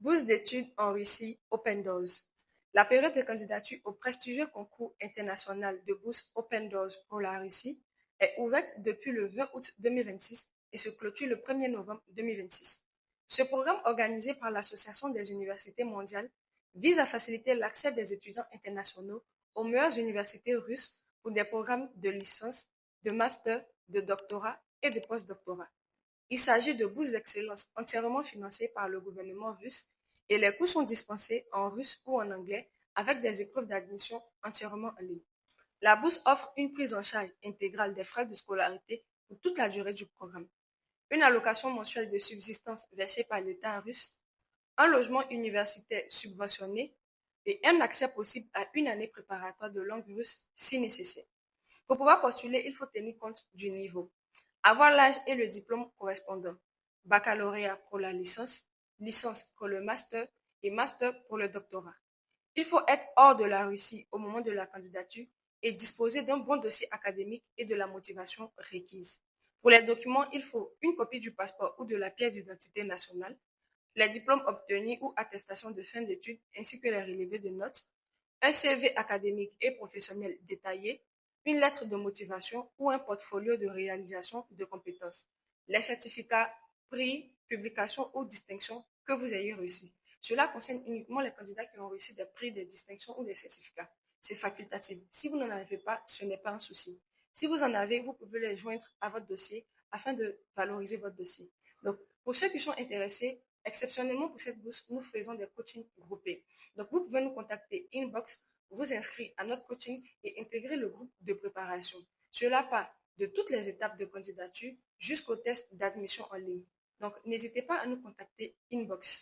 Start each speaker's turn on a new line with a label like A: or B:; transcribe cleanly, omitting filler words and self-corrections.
A: Bourse d'études en Russie Open Doors. La période de candidature au prestigieux concours international de bourse Open Doors pour la Russie est ouverte depuis le 20 août 2026 et se clôture le 1er novembre 2026. Ce programme organisé par l'Association des universités mondiales vise à faciliter l'accès des étudiants internationaux aux meilleures universités russes pour des programmes de licence, de master, de doctorat et de postdoctorat. Il s'agit de bourses d'excellence entièrement financées par le gouvernement russe et les cours sont dispensés en russe ou en anglais avec des épreuves d'admission entièrement en ligne. La bourse offre une prise en charge intégrale des frais de scolarité pour toute la durée du programme, une allocation mensuelle de subsistance versée par l'État russe, un logement universitaire subventionné et un accès possible à une année préparatoire de langue russe si nécessaire. Pour pouvoir postuler, il faut tenir compte du niveau. Avoir l'âge et le diplôme correspondant. Baccalauréat pour la licence, licence pour le master et master pour le doctorat. Il faut être hors de la Russie au moment de la candidature et disposer d'un bon dossier académique et de la motivation requise. Pour les documents, il faut une copie du passeport ou de la pièce d'identité nationale, les diplômes obtenus ou attestations de fin d'études ainsi que les relevés de notes, un CV académique et professionnel détaillé, une lettre de motivation ou un portfolio de réalisation de compétences, les certificats, prix, publications ou distinctions que vous ayez reçus. Cela concerne uniquement les candidats qui ont reçu des prix, des distinctions ou des certificats. C'est facultatif. Si vous n'en avez pas, ce n'est pas un souci. Si vous en avez, vous pouvez les joindre à votre dossier afin de valoriser votre dossier. Donc, pour ceux qui sont intéressés, exceptionnellement pour cette bourse, nous faisons des coachings groupés. Donc, vous pouvez nous contacter inbox, vous inscrire à notre coaching et intégrer le groupe de préparation. Cela part de toutes les étapes de candidature jusqu'au test d'admission en ligne. Donc, n'hésitez pas à nous contacter inbox.